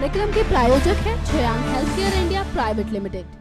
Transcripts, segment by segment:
कार्यक्रम के प्रायोजक हैं छयांग health care India private limited.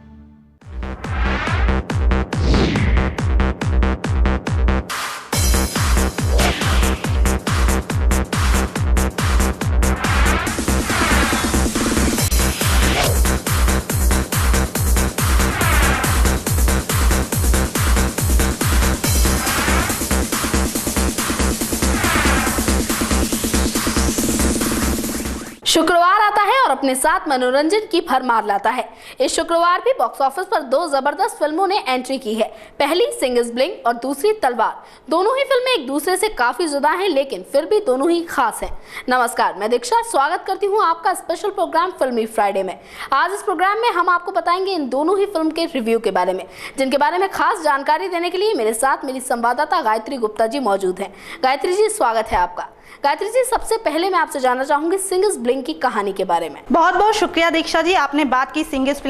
शुक्रवार आता है और अपने साथ मनोरंजन की भरमार लाता है। इस शुक्रवार भी बॉक्स ऑफिस पर दो जबरदस्त फिल्मों ने एंट्री की है। पहली सिंग इज ब्लिंग और दूसरी तलवार। दोनों ही फिल्में एक दूसरे से काफी जुदा हैं, लेकिन फिर भी दोनों ही खास हैं। नमस्कार, मैं दीक्षा स्वागत करती हूँ आपका स्पेशल प्रोग्राम फिल्मी फ्राइडे में। आज इस प्रोग्राम में हम आपको बताएंगे इन दोनों ही फिल्म के रिव्यू के बारे में, जिनके बारे में खास जानकारी देने के लिए मेरे साथ मेरी संवाददाता गायत्री गुप्ता जी मौजूद हैं। गायत्री जी, स्वागत है आपका। गायत्री जी, सबसे पहले मैं आपसे जानना चाहूंगी सिंग इज ब्लिंग की कहानी के बारे में। बहुत बहुत शुक्रिया दीक्षा जी, आपने बात की सिंग इज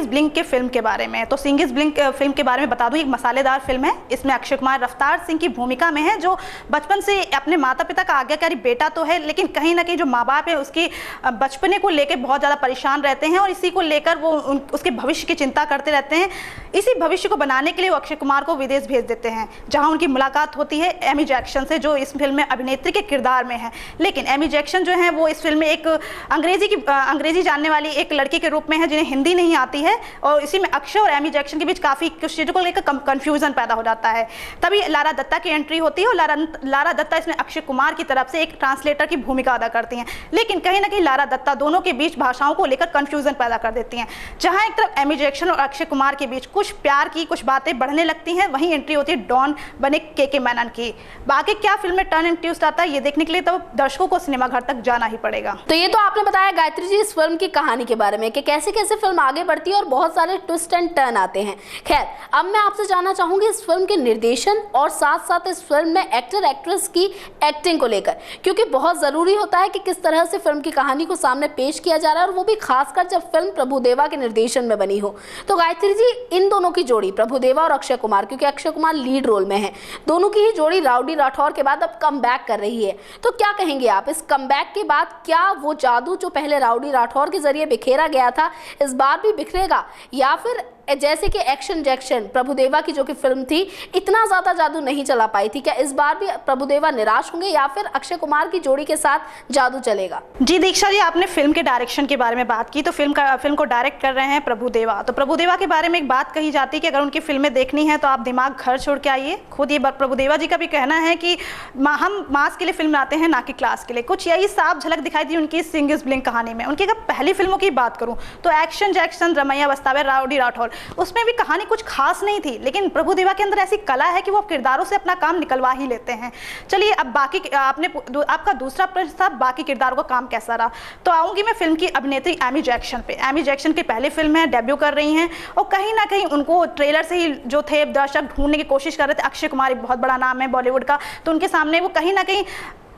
ब्लिंग के फिल्म के बारे में। तो सिंग इज ब्लिंग फिल्म के बारे में बता दूं, एक मसालेदार फिल्म है। इसमें अक्षय कुमार रफ्तार सिंह की भूमिका में है, जो बचपन से अपने माता पिता का आज्ञाकारी बेटा तो है, लेकिन कहीं ना कहीं जो माँ बाप है उसकी बचपने को लेकर बहुत ज़्यादा परेशान रहते हैं और इसी को लेकर वो उसके भविष्य की चिंता करते रहते हैं। इसी भविष्य को बनाने के लिए वो अक्षय कुमार को विदेश भेज देते हैं, जहाँ उनकी मुलाकात होती है एमी जैक्सन से, जो इस फिल्म में अभिनेत्री के किरदार में है। लेकिन एमी जैक्सन जो है वो इस फिल्म में एक अंग्रेजी जानने वाली एक लड़की के रूप में है, जिन्हें हिंदी नहीं आती है। और इसी में अक्षय और एमी जैक्सन के बीच काफ़ी कुछ चीज़ों को लेकर कंफ्यूजन पैदा हो जाता है। तभी लारा दत्ता की एंट्री होती है और लारा दत्ता इसमें अक्षय कुमार की तरफ से एक ट्रांसलेटर की भूमिका अदा करती हैं। लेकिन कहीं ना कहीं लारा दत्ता दोनों के बीच भाषाओं को लेकर कंफ्यूजन पैदा कर देती हैं। जहाँ एक तरफ एमी जैक्सन और अक्षय कुमार के बीच कुछ प्यार की कुछ बातें बढ़ने लगती हैं, वहीं एंट्री होती है डॉन बने के मैनन की। बाकी क्या फिल्म में टर्न एंड ट्विस्ट आता है, ये देखने के लिए तो दर्शकों को सिनेमा घर तक जाना ही पड़ेगा। तो ये तो आपने बताया गायत्री जी इस फिल्म की कहानी के बारे में कि कैसे कैसे फिल्म आगे बढ़ती है और बहुत सारे ट्विस्ट एंड टर्न आते हैं। खैर, अब मैं आपसे जानना चाहूंगी इस फिल्म के निर्देशन और साथ साथ इस फिल्म में एक्टर एक्ट्रेस की एक्टिंग को लेकर, क्योंकि बहुत जरूरी होता है कि किस तरह से फिल्म की कहानी को सामने पेश किया जा रहा है, और वो भी खासकर जब फिल्म प्रभुदेवा के निर्देशन में बनी हो। तो गायत्री जी, इन दोनों की जोड़ी प्रभुदेवा और अक्षय कुमार, क्योंकि अक्षय कुमार लीड रोल में है, दोनों की ही जोड़ी राउडी राठौर के बाद अब कम बैक कर रही है। तो क्या कहेंगे आप इस कमबैक के बाद? क्या वो जादू जो पहले राउडी राठौर के जरिए बिखेरा गया था इस बार भी बिखरेगा, या फिर जैसे कि एक्शन जैक्शन प्रभुदेवा की जो कि फिल्म थी इतना ज्यादा जादू नहीं चला पाई थी, क्या इस बार भी प्रभुदेवा निराश होंगे या फिर अक्षय कुमार की जोड़ी के साथ जादू चलेगा? जी दीक्षा जी, आपने फिल्म के डायरेक्शन के बारे में बात की, तो फिल्म को डायरेक्ट कर रहे हैं प्रभुदेवा। तो प्रभुदेवा के बारे में एक बात कही जाती है कि अगर उनकी फिल्में देखनी है तो आप दिमाग घर छोड़ के आइए। खुद ये प्रभुदेवा जी का भी कहना है कि हम मास के लिए फिल्म बनाते हैं, ना कि क्लास के लिए। कुछ यही साफ झलक दिखाई दी उनकी सिंग इज ब्लिंग कहानी में। उनकी अगर पहली फिल्मों की बात करूं तो Action Jackson, Ramaiya Vastavaiya, Rowdy Rathore, उसमें भी कहानी कुछ खास नहीं थी, लेकिन प्रभुदेवा के अंदर ऐसी कला है कि वो किरदारों से अपना काम निकलवा ही लेते हैं। चलिए, अब बाकी आपका दूसरा प्रश्न था बाकी किरदारों का काम कैसा रहा, तो आऊंगी मैं फिल्म की अभिनेत्री एमी जैक्सन पे। एमी जैक्सन की पहली फिल्म है, डेब्यू कर रही हैं, और कहीं ना कहीं उनको ट्रेलर से ही जो थे दर्शक ढूंढने की कोशिश कर रहे थे। अक्षय कुमार एक बहुत बड़ा नाम है बॉलीवुड का, तो उनके सामने वो कहीं ना कहीं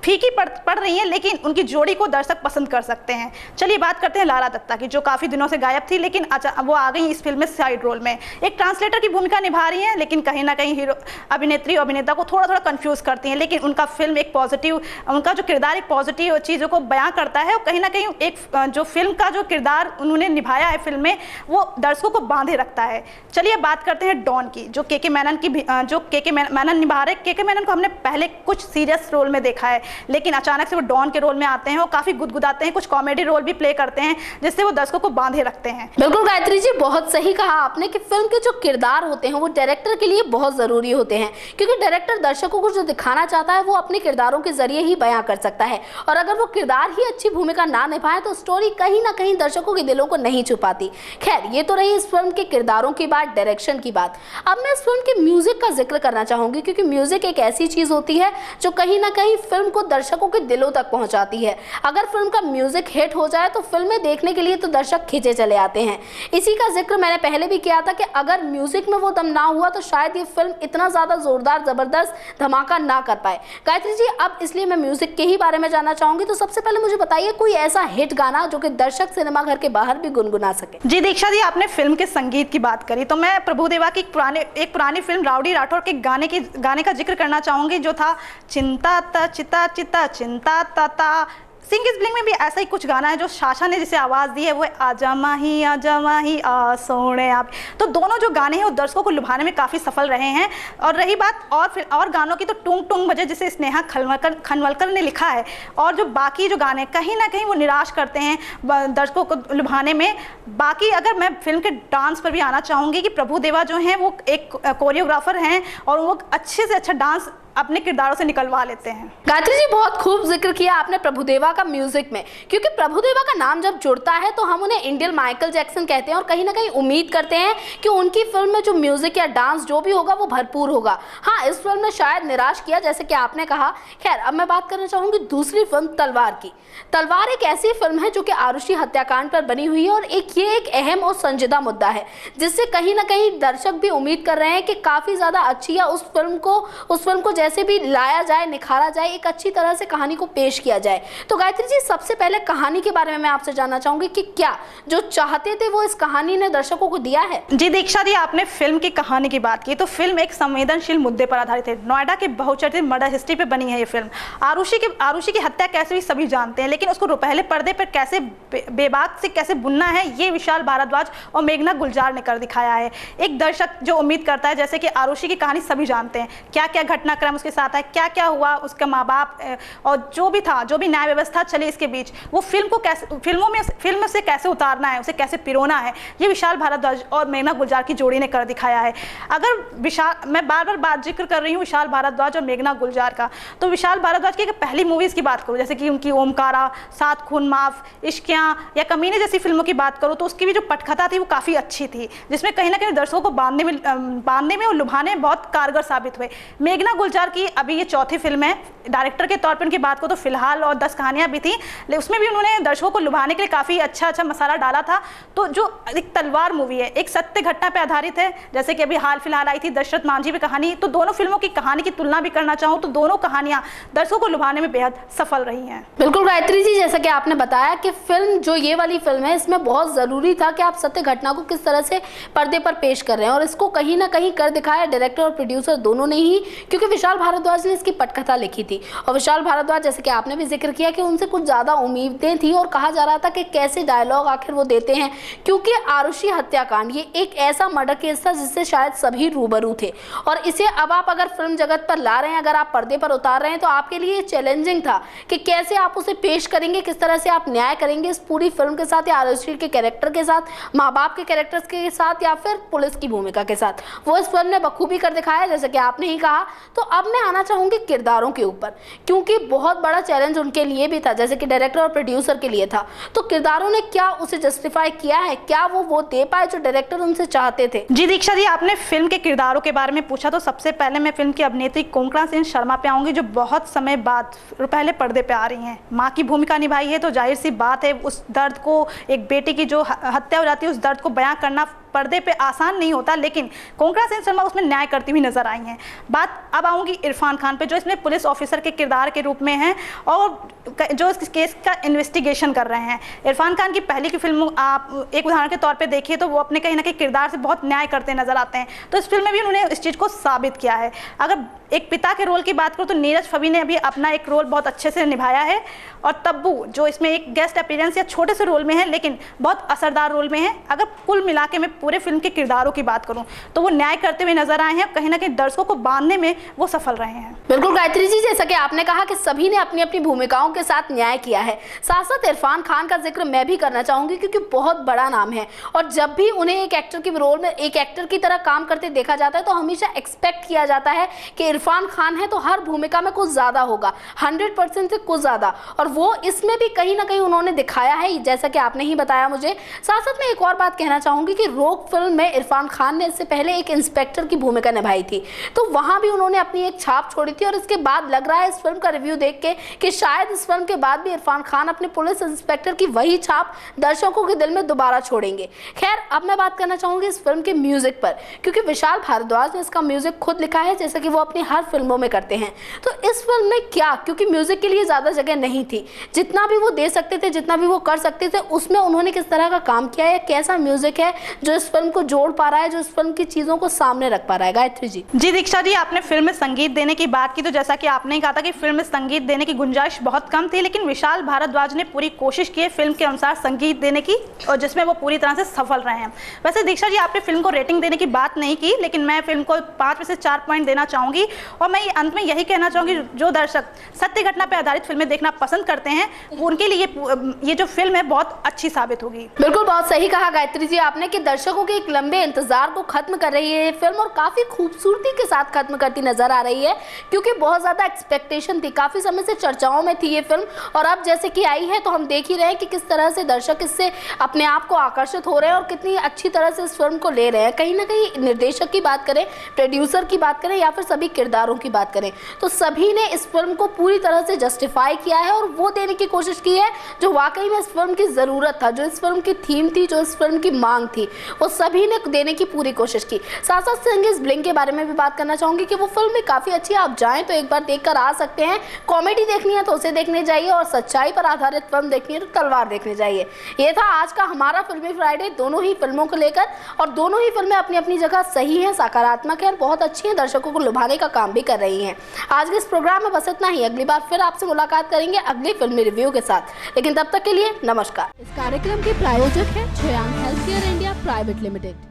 फीकी पड़ रही है, लेकिन उनकी जोड़ी को दर्शक पसंद कर सकते हैं। चलिए बात करते हैं लारा दत्ता की, जो काफ़ी दिनों से गायब थी, लेकिन वो आ गई इस फिल्म में साइड रोल में। एक ट्रांसलेटर की भूमिका निभा रही हैं, लेकिन कहीं ना कहीं अभिनेत्री और अभिनेता को थोड़ा थोड़ा कंफ्यूज करती हैं। लेकिन उनका फिल्म एक पॉजिटिव, उनका जो किरदार एक पॉजिटिव चीज़ों को बयां करता है, और कहीं ना कहीं एक जो फिल्म का जो किरदार उन्होंने निभाया है फिल्म में, वो दर्शकों को बांधे रखता है। चलिए बात करते हैं डॉन की, जो के मैनन निभा रहे। के मैनन को हमने पहले कुछ सीरियस रोल में देखा है, लेकिन अचानक से वो डॉन के रोल में आते हैं और काफी गुदगुदाते हैं, कुछ कॉमेडी रोल भी प्ले करते हैं, जिससे वो दर्शकों को बांधे रखते हैं। बिल्कुल गायत्री जी, बहुत सही कहा आपने कि फिल्म के जो किरदार होते हैं वो डायरेक्टर के लिए बहुत जरूरी होते हैं, क्योंकि डायरेक्टर दर्शकों को जो दिखाना चाहता है वो अपने किरदारों के जरिए ही बयां कर सकता है, और अगर वो किरदार ही अच्छी भूमिका ना निभाए तो स्टोरी कहीं ना कहीं दर्शकों के दिलों को नहीं छुपाती। खैर, ये तो रही इस फिल्म के किरदारों की बात, डायरेक्शन की बात। अब मैं इस फिल्म के म्यूजिक का जिक्र करना चाहूंगी, क्योंकि म्यूजिक एक ऐसी चीज होती है जो कहीं ना कहीं फिल्म को दर्शकों के दिलों तक पहुंचाती है। अगर फिल्म का म्यूजिक हिट हो जाए तो फिल्में देखने के लिए तो दर्शक खींचे चले आते हैं। इसी का जिक्र मैंने पहले भी किया था कि अगर म्यूजिक में वो दम ना हुआ तो शायद ये फिल्म इतना ज्यादा जोरदार जबरदस्त धमाका ना कर पाए। गायत्री जी, अब इसलिए मैं म्यूजिक के ही बारे में जानना चाहूंगी, तो सबसे पहले मुझे बताइए कोई ऐसा हिट गाना जो कि दर्शक सिनेमा घर के बाहर भी गुनगुना सके। जी दीक्षा जी, आपने फिल्म के संगीत की बात करी, तो मैं प्रभुदेवा की एक पुरानी फिल्म राउडी राठौर के गाने का जिक्र करना चाहूंगी, जो था चिंता ता चिता चिता चिंता ता ता सिंग इज ब्लिंग में भी ऐसा ही कुछ गाना है जो साशा ने जिसे आवाज़ दी है, वो है आजा माही आ सोने आप। तो दोनों जो गाने हैं वो दर्शकों को लुभाने में काफ़ी सफल रहे हैं। और रही बात और गानों की, तो टूंग टूंग बजे जिसे स्नेहा खनवलकर ने लिखा है, और जो बाकी जो गाने कहीं ना कहीं वो निराश करते हैं दर्शकों को लुभाने में। बाकी अगर मैं फिल्म के डांस पर भी आना चाहूँगी कि प्रभुदेवा जो हैं वो एक कोरियोग्राफर हैं और वो अच्छे से अच्छा डांस अपने किरदारों से निकलवा लेते हैं। गायत्री जी, बहुत खूब जिक्र किया आपने प्रभुदेवा का म्यूजिक में, क्योंकि प्रभुदेवा का नाम जब जुड़ता है तो हम उन्हें इंडियन माइकल जैक्सन कहते हैं और कहीं ना कहीं उम्मीद करते हैं कि उनकी फिल्म में जो म्यूजिक या डांस जो भी होगा वो भरपूर होगा। हाँ, इस फिल्म ने शायद निराश किया, जैसे कि आपने कहा। खैर, अब मैं बात करना चाहूंगी दूसरी फिल्म तलवार की। तलवार एक ऐसी फिल्म है जो कि आरुषि हत्याकांड पर बनी हुई है और ये एक अहम और संजीदा मुद्दा है, जिससे कहीं ना कहीं दर्शक भी उम्मीद कर रहे हैं कि काफी ज्यादा अच्छी या उस फिल्म को जैसे भी लाया जाए, निखारा जाए, एक अच्छी तरह से कहानी को पेश किया जाए। तो गायत्री जी, सबसे पहले कहानी के बारे में मैं आपसे जानना चाहूंगी कि क्या जो चाहते थे वो इस कहानी ने दर्शकों को दिया है? जी दीक्षा जी, आपने फिल्म की कहानी की बात की, तो फिल्म एक संवेदनशील मुद्दे पर आधारित है। नोएडा के बहुचर्चित मर्डर हिस्ट्री पे बनी है ये फिल्म। आरुषि की हत्या कैसे हुई सभी जानते हैं, लेकिन उसको रुपहले पर्दे पर कैसे बेबाक से कैसे बुनना है, ये विशाल भारद्वाज और मेघना गुलजार ने कर दिखाया है। एक दर्शक जो उम्मीद करता है, जैसे कि आरुषि की कहानी सभी जानते हैं, क्या क्या घटनाक्रम उसके साथ है, क्या क्या हुआ, उसका माँ बाप और जो भी था, जो भी न्याय व्यवस्था चली इसके बीच, वो फिल्म से कैसे उतारना है, उसे कैसे पिरोना है, ये विशाल भारद्वाज और मेघना गुलजार की जोड़ी ने कर दिखाया है। अगर मैं बार बार जिक्र कर रही हूँ विशाल भारद्वाज और मेघना गुलजार का, तो विशाल भारद्वाज की पहली मूवीज़ की बात करूँ, जैसे कि उनकी ओमकारा, सात खून माफ, इश्कियाँ या कमीने जैसी फिल्मों की बात करूँ, तो उसकी भी जो पटकथा थी वो काफ़ी अच्छी थी, जिसमें कहीं ना कहीं दर्शकों को बांधने में और लुभाने में बहुत कारगर साबित हुए। मेघना गुलजार की अभी ये चौथी फिल्म है। डायरेक्टर के तौर पर उनकी बात करो तो फिलहाल और 10 कहानियां भी थी, लेकिन उसमें भी उन्होंने दर्शकों को लुभाने के लिए काफ़ी अच्छा मसाला डाला था। तो जो एक तलवार मूवी है, एक सत्य घटना पर आधारित है, जैसे कि अभी हाल फिलहाल आई थी दशरथ मांझी पे कहानी। तो दोनों फिल्मों की कहानी की तुलना भी करना चाहूँ तो दोनों कहानियां दर्शकों को लुभाने में बेहद सफल रही हैं। बिल्कुल गायत्री जी, जैसा कि आपने बताया कि फिल्म जो ये वाली फिल्म है, इसमें बहुत ज़रूरी था कि आप सत्य घटना को किस तरह से पर्दे पर पेश कर रहे हैं, और इसको कहीं ना कहीं कर दिखाया डायरेक्टर और प्रोड्यूसर दोनों ने ही, क्योंकि विशाल भारद्वाज ने इसकी पटकथा लिखी थी। और विशाल भारद्वाज, जैसे कि आपने भी जिक्र किया कि उनसे कुछ ज़्यादा उम्मीदें थी और कहा जा रहा था कि कैसे डायलॉग आखिर वो देते हैं, क्योंकि आरुषि हत्याकांड ये एक ऐसा मर्डर केस था जिससे शायद सभी रूबरू थे, और इसे अब आप अगर फिल्म जगत पर ला रहे हैं, अगर आप पर्दे पर उतार रहे हैं, तो आपके लिए चैलेंजिंग था कि कैसे आप उसे पेश करेंगे, किस तरह से आप न्याय करेंगे इस पूरी फिल्म के साथ, या आरुषि के कैरेक्टर के साथ, माँ बाप के कैरेक्टर्स के साथ, या फिर पुलिस की भूमिका के साथ। वो इस फिल्म ने बखूबी कर दिखाया, जैसे कि आपने ही कहा। तो अब मैं आना चाहूंगी किरदारों के ऊपर, क्योंकि बहुत बड़ा चैलेंज उनके लिए भी था, जैसे कि डायरेक्टर और प्रोड्यूसर के लिए था। तो किरदारों ने क्या उसे जस्टिफाई किया है, क्या वो दे पाए जो डायरेक्टर उनसे चाहते थे? जी दीक्षा जी, आपने फिल्म के किरदारों के बारे में पूछा, तो सबसे पहले मैं फिल्म की अभिनेत्री कोंकणा सेन शर्मा पे आऊंगी, जो बहुत समय बाद पहले पर्दे पे आ रही हैं। माँ की भूमिका निभाई है, तो जाहिर सी बात है उस दर्द को, एक बेटी की जो हत्या हो जाती है, उस दर्द को बयां करना पर्दे पे आसान नहीं होता, लेकिन कोंकणा सेन शर्मा उसमें न्याय करती हुई नजर आई हैं। बात अब आऊँगी इरफान खान पे, जो इसमें पुलिस ऑफिसर के किरदार के रूप में हैं और जो इस केस का इन्वेस्टिगेशन कर रहे हैं। इरफान खान की पहले की फिल्म आप एक उदाहरण के तौर पे देखिए तो वो अपने कहीं ना कहीं किरदार से बहुत न्याय करते नजर आते हैं, तो इस फिल्म में भी उन्होंने इस चीज़ को साबित किया है। अगर एक पिता के रोल की बात करूँ तो नीरज फवी ने अभी अपना एक रोल बहुत अच्छे से निभाया है, और तब्बू जो इसमें एक गेस्ट अपीयरेंस या छोटे से रोल में है, लेकिन बहुत असरदार रोल में है। अगर कुल मिला के मैं पूरे फिल्म के किरदारों की बात करूं तो वो न्याय करते हुए नजर आए हैं, कहीं ना कहीं दर्शकों को बांधने में वो सफल रहे हैं। बिल्कुल गायत्री जी, जैसा कि आपने कहा कि सभी ने अपनी अपनी भूमिकाओं के साथ न्याय किया है। साथ साथ इरफान खान का जिक्र मैं भी करना चाहूंगी, क्योंकि बहुत बड़ा नाम है, और जब भी उन्हें एक एक्टर के रोल में एक एक्टर की तरह काम करते देखा जाता है तो हमेशा एक्सपेक्ट किया जाता है कि इरफान खान है तो हर भूमिका में कुछ ज्यादा होगा, 100% से कुछ ज्यादा, और वो इसमें भी कहीं ना कहीं उन्होंने दिखाया है, जैसा कि आपने ही बताया मुझे। साथ साथ मैं एक और बात कहना चाहूंगी कि रोक फिल्म में इरफान खान ने इससे पहले एक इंस्पेक्टर की भूमिका निभाई थी, तो वहां भी उन्होंने अपनी एक छाप छोड़ी थी, और इसके बाद लग रहा है इस फिल्म का रिव्यू देख के कि शायद इस फिल्म के बाद भी इरफान खान अपने पुलिस इंस्पेक्टर की वही छाप दर्शकों के दिल में दोबारा छोड़ेंगे। खैर, अब मैं बात करना चाहूंगी इस फिल्म के म्यूजिक पर, क्योंकि विशाल भारद्वाज ने इसका म्यूजिक खुद लिखा है, जैसा कि वो अपनी हर फिल्मों में करते हैं। तो इस फिल्म में क्या, क्योंकि म्यूजिक के लिए ज्यादा जगह नहीं थी, जितना भी वो दे सकते थे, जितना भी वो कर सकते थे, उसमें उन्होंने किस तरह का काम किया है, कैसा म्यूजिक है जो इस फिल्म को जोड़ पा रहा है, जो इस फिल्म की चीजों को सामने रख पा रहा है। गायत्री जी। जी दीक्षा जी, आपने फिल्म में संगीत देने की बात की, तो जैसा कि आपने ही कहा था कि फिल्म में संगीत देने की गुंजाइश बहुत कम थी, लेकिन विशाल भारद्वाज ने पूरी कोशिश की है फिल्म के अनुसार संगीत देने की, और जिसमें वो पूरी तरह से सफल रहे हैं। वैसे दीक्षा जी, आपने फिल्म को रेटिंग देने की बात नहीं की, लेकिन मैं फिल्म को 5 में से 4 पॉइंट देना चाहूंगी। और मैं अंत में यही कहना चाहूंगी, जो दर्शक सत्य घटना पर आधारित फिल्में देखना पसंद करते हैं, उनके लिए ये जो फिल्म है बहुत अच्छी साबित होगी। बिल्कुल, बहुत सही कहा गायत्री जी आपने कि दर्शकों के एक लंबे इंतजार को खत्म कर रही है ये फिल्म, और काफी खूबसूरती के साथ खत्म करती नजर आ रही है, क्योंकि बहुत ज्यादा एक्सपेक्टेशन थी, काफी समय से चर्चाओं में थी ये फिल्म, और अब जैसे कि आई है तो हम देख ही रहे हैं कि किस तरह से दर्शक इससे अपने आप को आकर्षित हो रहे हैं और कितनी अच्छी तरह से इस फिल्म को ले रहे हैं। कहीं ना कहीं निर्देशक की बात करें, प्रोड्यूसर की बात करें, या फिर सभी किरदारों की बात करें, तो सभी ने इस फिल्म को पूरी तरह से जस्टिफाई किया है और वो देने की कोशिश की है जो वाकई में इस फिल्म की जरूरत था, जो इस फिल्म की थीम थी, जो इस फिल्म की मांग थी, वो सभी ने देने की पूरी कोशिश की। साथ साथ सिंगिस ब्लिंग के बारे में भी बात करना चाहूंगी कि वो फिल्म भी काफी अच्छी है, आप जाएं तो एक बार देखकर आ सकते हैं। कॉमेडी देखनी है तो उसे देखने जाइए, और सच्चाई पर आधारित फिल्म देखनी है तो तलवार देखने जाइए। ये था आज का हमारा फिल्मी फ्राइडे, दोनों ही फिल्मों को लेकर, और दोनों ही फिल्में अपनी अपनी जगह सही हैं, सकारात्मक है और बहुत अच्छी हैं, दर्शकों को लुभाने का काम भी कर रही हैं। आज के इस प्रोग्राम में बस इतना ही। अगली बार फिर आपसे मुलाकात करेंगे अगली फिल्मी रिव्यू के साथ, लेकिन तब तक के लिए नमस्कार। इस कार्यक्रम के प्रायोजक है छोयांग health care India private limited.